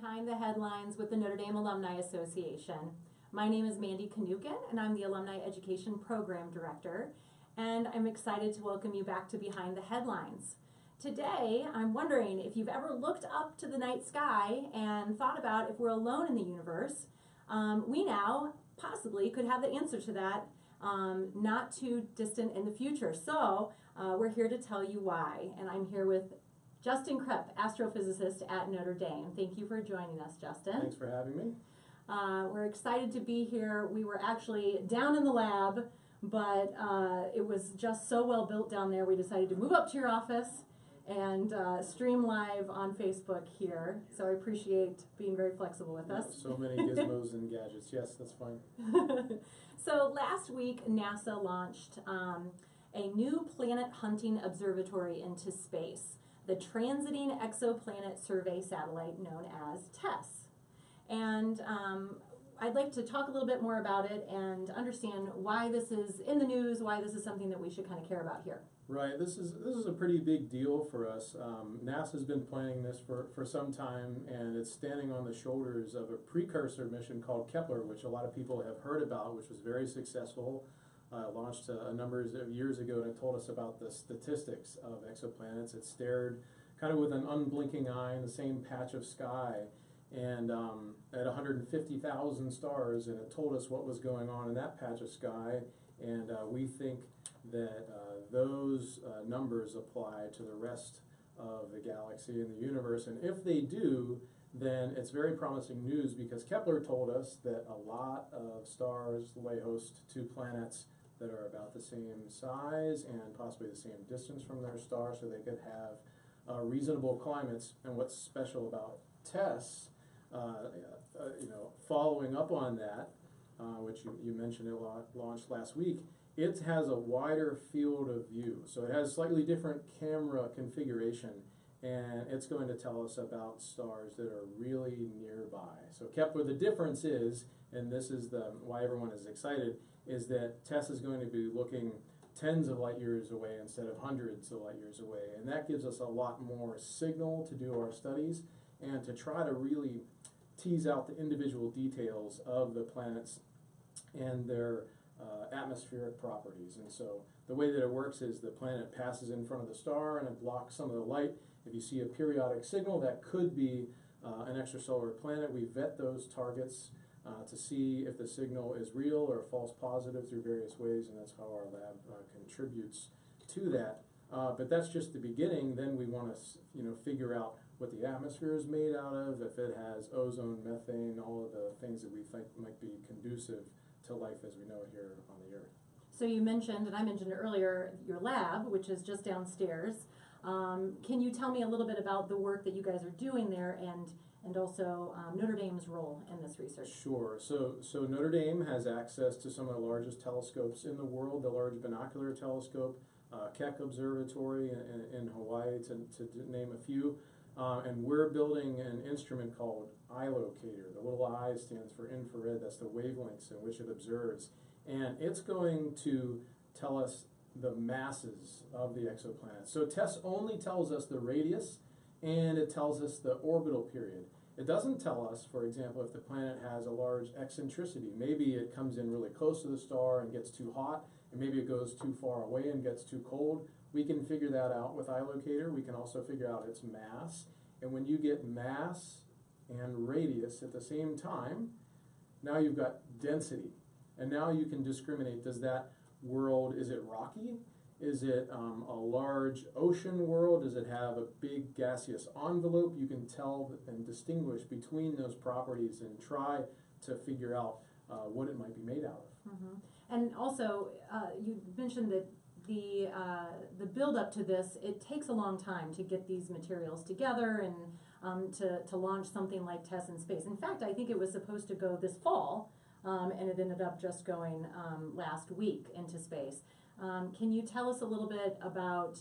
Behind the Headlines with the Notre Dame Alumni Association. My name is Mandy Kanukin, and I'm the Alumni Education Program Director, and I'm excited to welcome you back to Behind the Headlines. Today, I'm wondering if you've ever looked up to the night sky and thought about if we're alone in the universe. We now possibly could have the answer to that not too distant in the future. So we're here to tell you why, and I'm here with Justin Crepp, astrophysicist at Notre Dame. Thank you for joining us, Justin. Thanks for having me. We're excited to be here. We were actually down in the lab, but it was just so well built down there, we decided to move up to your office and stream live on Facebook here. So I appreciate being very flexible with us. So many gizmos and gadgets. Yes, that's fine. So last week, NASA launched a new planet hunting observatory into space, the Transiting Exoplanet Survey Satellite, known as TESS. And I'd like to talk a little bit more about it and understand why this is in the news, why this is something that we should kind of care about here. Right. This is a pretty big deal for us. NASA's been planning this for some time, and it's standing on the shoulders of a precursor mission called Kepler, which a lot of people have heard about, which was very successful. Launched a number of years ago, and it told us about the statistics of exoplanets. It stared kind of with an unblinking eye in the same patch of sky and at 150,000 stars, and it told us what was going on in that patch of sky. And we think that those numbers apply to the rest of the galaxy and the universe. And if they do, then it's very promising news, because Kepler told us that a lot of stars lay host to planets that are about the same size and possibly the same distance from their star, so they could have reasonable climates. And what's special about TESS, following up on that, which you mentioned it launched last week, it has a wider field of view. So it has slightly different camera configuration, and it's going to tell us about stars that are really nearby. So Kepler, the difference is, and this is why everyone is excited, is that TESS is going to be looking tens of light years away instead of hundreds of light years away. And that gives us a lot more signal to do our studies and to try to really tease out the individual details of the planets and their atmospheric properties. And so the way that it works is the planet passes in front of the star and it blocks some of the light. If you see a periodic signal, that could be an extrasolar planet. We vet those targets to see if the signal is real or false positive through various ways, and that's how our lab contributes to that. But that's just the beginning. Then we want to figure out what the atmosphere is made out of, if it has ozone, methane, all of the things that we think might be conducive to life as we know it here on the Earth. So you mentioned, and I mentioned earlier, your lab, which is just downstairs. Can you tell me a little bit about the work that you guys are doing there, and also Notre Dame's role in this research? Sure. So Notre Dame has access to some of the largest telescopes in the world, the Large Binocular Telescope, Keck Observatory in Hawaii, to name a few. And we're building an instrument called iLocator. The little I stands for infrared. That's the wavelengths in which it observes. And it's going to tell us the masses of the exoplanets. So TESS only tells us the radius, and it tells us the orbital period. It doesn't tell us, for example, if the planet has a large eccentricity. Maybe it comes in really close to the star and gets too hot, and maybe it goes too far away and gets too cold. We can figure that out with iLocator. We can also figure out its mass. And when you get mass and radius at the same time, now you've got density. And now you can discriminate, does that world, is it rocky? Is it a large ocean world? Does it have a big gaseous envelope? You can tell and distinguish between those properties and try to figure out what it might be made out of. Mm-hmm. And also, you mentioned that the build up to this, it takes a long time to get these materials together and to launch something like TESS in space. In fact, I think it was supposed to go this fall, and it ended up just going last week into space. Can you tell us a little bit about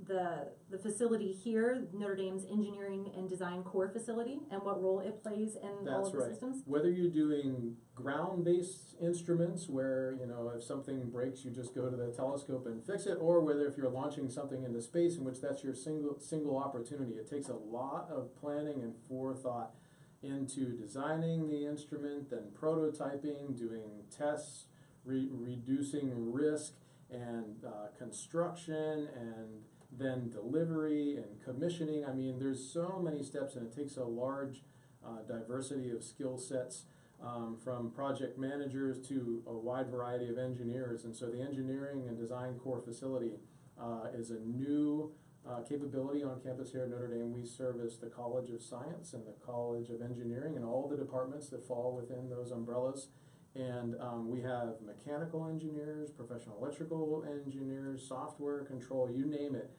the facility here, Notre Dame's Engineering and Design Core Facility, and what role it plays in all of the systems? Whether you're doing ground-based instruments where, if something breaks, you just go to the telescope and fix it, or whether if you're launching something into space in which that's your single opportunity. It takes a lot of planning and forethought into designing the instrument, then prototyping, doing tests, reducing risk, and construction, and then delivery and commissioning. I mean, there's so many steps, and it takes a large diversity of skill sets, from project managers to a wide variety of engineers. And so the engineering and design core facility is a new capability on campus here at Notre Dame. We service the College of Science and the College of Engineering and all the departments that fall within those umbrellas. And we have mechanical engineers, professional electrical engineers, software control, you name it.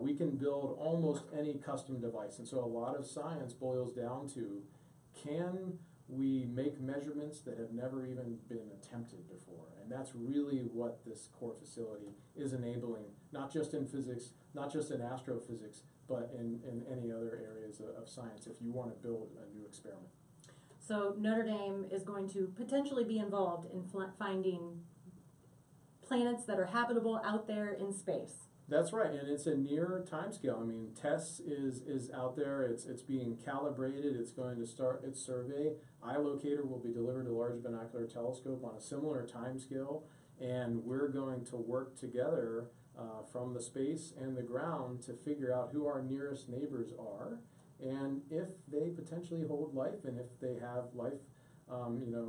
We can build almost any custom device. And so a lot of science boils down to, can we make measurements that have never even been attempted before? And that's really what this core facility is enabling, not just in physics, not just in astrophysics, but in any other areas of science if you want to build a new experiment. So Notre Dame is going to potentially be involved in finding planets that are habitable out there in space. That's right, and it's a near timescale. I mean, TESS is out there. It's being calibrated. It's going to start its survey. iLocator will be delivered to Large Binocular Telescope on a similar timescale, and we're going to work together from the space and the ground to figure out who our nearest neighbors are, and if they potentially hold life, and if they have life.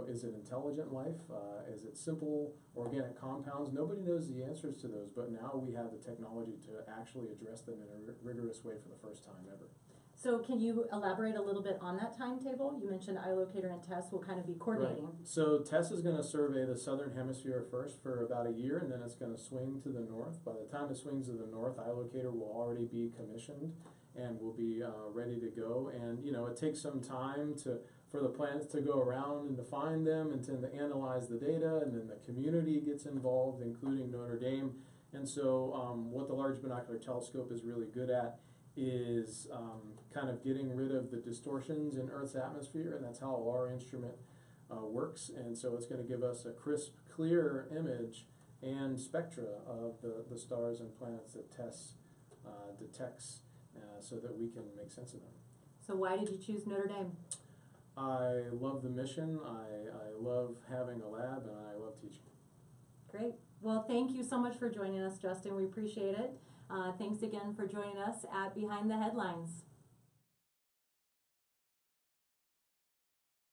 Is it intelligent life? Is it simple organic compounds? Nobody knows the answers to those, but now we have the technology to actually address them in a rigorous way for the first time ever. So can you elaborate a little bit on that timetable? You mentioned iLocator and TESS will kind of be coordinating. Right. So TESS is going to survey the southern hemisphere first for about a year, and then it's going to swing to the north. By the time it swings to the north, iLocator will already be commissioned and will be ready to go. And it takes some time for the planets to go around and to find them and to analyze the data, and then the community gets involved, including Notre Dame. And so what the Large Binocular Telescope is really good at is kind of getting rid of the distortions in Earth's atmosphere, and that's how our instrument works. And so it's going to give us a crisp, clear image and spectra of the stars and planets that TESS detects, so that we can make sense of them. So why did you choose Notre Dame? I love the mission, I love having a lab, and I love teaching. Great. Well, thank you so much for joining us, Justin. We appreciate it. Thanks again for joining us at Behind the Headlines.